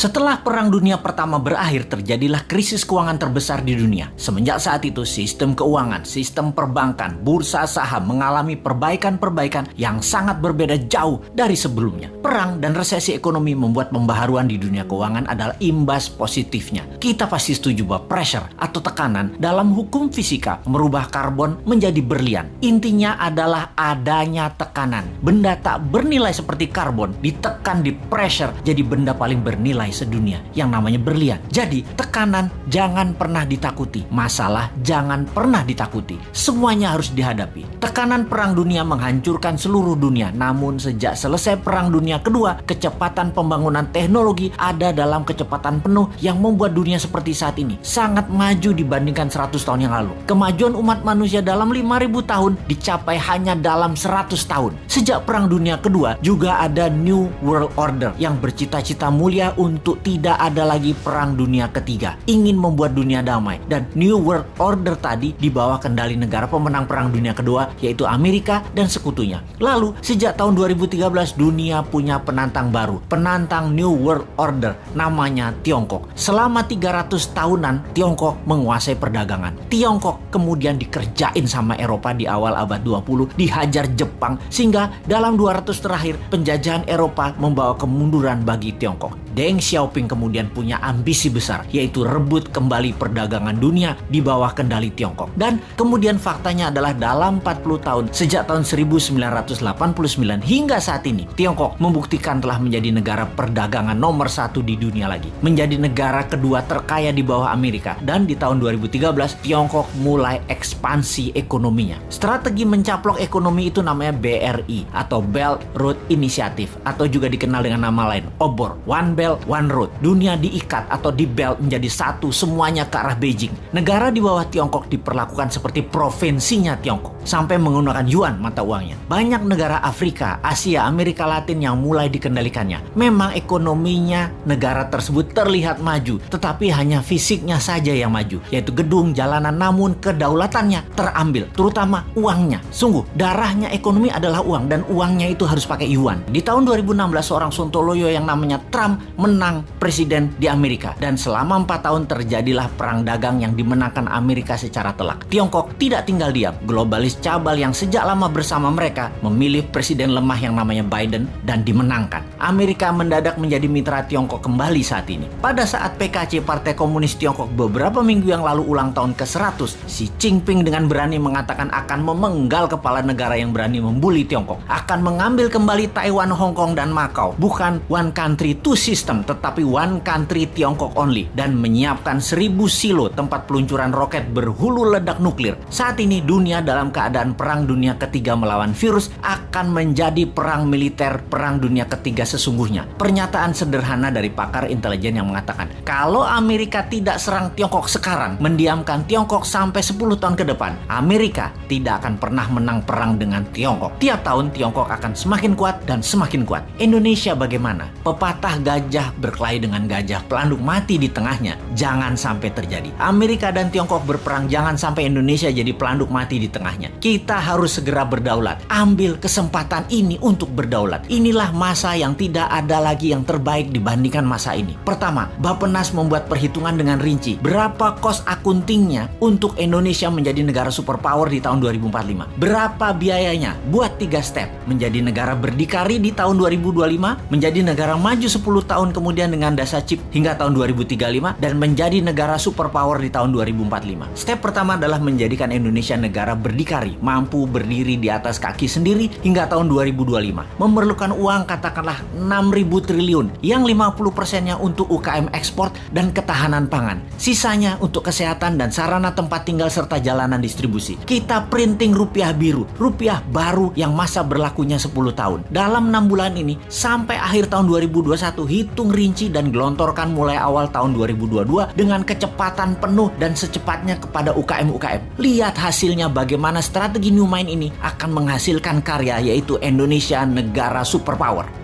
Setelah Perang Dunia Pertama berakhir, terjadilah krisis keuangan terbesar di dunia. Semenjak saat itu, sistem keuangan, sistem perbankan, bursa saham mengalami perbaikan-perbaikan yang sangat berbeda jauh dari sebelumnya. Perang dan resesi ekonomi membuat pembaharuan di dunia keuangan adalah imbas positifnya. Kita pasti setuju bahwa pressure atau tekanan dalam hukum fisika merubah karbon menjadi berlian. Intinya adalah adanya tekanan. Benda tak bernilai seperti karbon ditekan di pressure jadi benda paling bernilai sedunia yang namanya berlian. Jadi tekanan jangan pernah ditakuti, masalah jangan pernah ditakuti, semuanya harus dihadapi. Tekanan perang dunia menghancurkan seluruh dunia, namun sejak selesai perang dunia kedua, kecepatan pembangunan teknologi ada dalam kecepatan penuh yang membuat dunia seperti saat ini sangat maju dibandingkan 100 tahun yang lalu. Kemajuan umat manusia dalam 5.000 tahun dicapai hanya dalam 100 tahun. Sejak perang dunia kedua juga ada New World Order yang bercita-cita mulia untuk tidak ada lagi perang dunia ketiga, ingin membuat dunia damai. Dan New World Order tadi di bawah kendali negara pemenang perang dunia kedua, yaitu Amerika dan sekutunya. Lalu sejak tahun 2013 dunia punya penantang baru, penantang New World Order, namanya Tiongkok. Selama 300 tahunan Tiongkok menguasai perdagangan. Tiongkok kemudian dikerjain sama Eropa di awal abad 20, dihajar Jepang, sehingga dalam 200 terakhir penjajahan Eropa membawa kemunduran bagi Tiongkok. Deng Xiaoping kemudian punya ambisi besar, yaitu rebut kembali perdagangan dunia di bawah kendali Tiongkok. Dan kemudian faktanya adalah dalam 40 tahun, sejak tahun 1989 hingga saat ini, Tiongkok membuktikan telah menjadi negara perdagangan nomor 1 di dunia lagi. Menjadi negara kedua terkaya di bawah Amerika. Dan di tahun 2013, Tiongkok mulai ekspansi ekonominya. Strategi mencaplok ekonomi itu namanya BRI atau Belt Road Initiative, atau juga dikenal dengan nama lain, OBOR, One Belt One Road. Dunia diikat atau di belt menjadi satu, semuanya ke arah Beijing. Negara di bawah Tiongkok diperlakukan seperti provinsinya Tiongkok, sampai menggunakan yuan mata uangnya. Banyak negara Afrika, Asia, Amerika Latin yang mulai dikendalikannya. Memang ekonominya negara tersebut terlihat maju, tetapi hanya fisiknya saja yang maju, yaitu gedung, jalanan, namun kedaulatannya terambil, terutama uangnya. Sungguh, darahnya ekonomi adalah uang, dan uangnya itu harus pakai yuan. Di tahun 2016, seorang Sontoloyo yang namanya Trump menang presiden di Amerika, dan selama 4 tahun terjadilah perang dagang yang dimenangkan Amerika secara telak. Tiongkok tidak tinggal diam. Globalis cabal yang sejak lama bersama mereka memilih presiden lemah yang namanya Biden dan dimenangkan. Amerika mendadak menjadi mitra Tiongkok kembali saat ini. Pada saat PKC, Partai Komunis Tiongkok, beberapa minggu yang lalu ulang tahun ke-100, Xi Jinping dengan berani mengatakan akan memenggal kepala negara yang berani membuli Tiongkok, akan mengambil kembali Taiwan, Hong Kong, dan Macau. Bukan one country two system, tetapi one country Tiongkok only, dan menyiapkan 1000 silo tempat peluncuran roket berhulu ledak nuklir. Saat ini dunia dalam keadaan perang dunia ketiga melawan virus, akan menjadi perang militer perang dunia ketiga sesungguhnya. Pernyataan sederhana dari pakar intelijen yang mengatakan, kalau Amerika tidak serang Tiongkok sekarang, mendiamkan Tiongkok sampai 10 tahun ke depan, Amerika tidak akan pernah menang perang dengan Tiongkok. Tiap tahun Tiongkok akan semakin kuat dan semakin kuat. Indonesia bagaimana? Pepatah gajah berkelahi dengan gajah, pelanduk mati di tengahnya. Jangan sampai terjadi. Amerika dan Tiongkok berperang, jangan sampai Indonesia jadi pelanduk mati di tengahnya. Kita harus segera berdaulat. Ambil kesempatan ini untuk berdaulat. Inilah masa yang tidak ada lagi yang terbaik dibandingkan masa ini. Pertama, Bappenas membuat perhitungan dengan rinci. Berapa cost accountingnya untuk Indonesia menjadi negara superpower di tahun 2045? Berapa biayanya? Buat 3 step. Menjadi negara berdikari di tahun 2025, menjadi negara maju 10 tahun kemudian dengan dasa chip hingga tahun 2035, dan menjadi negara superpower di tahun 2045. Step pertama adalah menjadikan Indonesia negara berdikari, mampu berdiri di atas kaki sendiri hingga tahun 2025. Memerlukan uang katakanlah 6.000 triliun, yang 50%-nya untuk UKM ekspor dan ketahanan pangan. Sisanya untuk kesehatan dan sarana tempat tinggal serta jalanan distribusi. Kita printing rupiah biru, rupiah baru yang masa berlakunya 10 tahun. Dalam 6 bulan ini sampai akhir tahun 2021, hitung rinci dan gelontorkan mulai awal tahun 2022 dengan kecepatan penuh dan secepatnya kepada UKM-UKM. Lihat hasilnya bagaimana strategi New Mind ini akan menghasilkan karya, yaitu Indonesia negara superpower.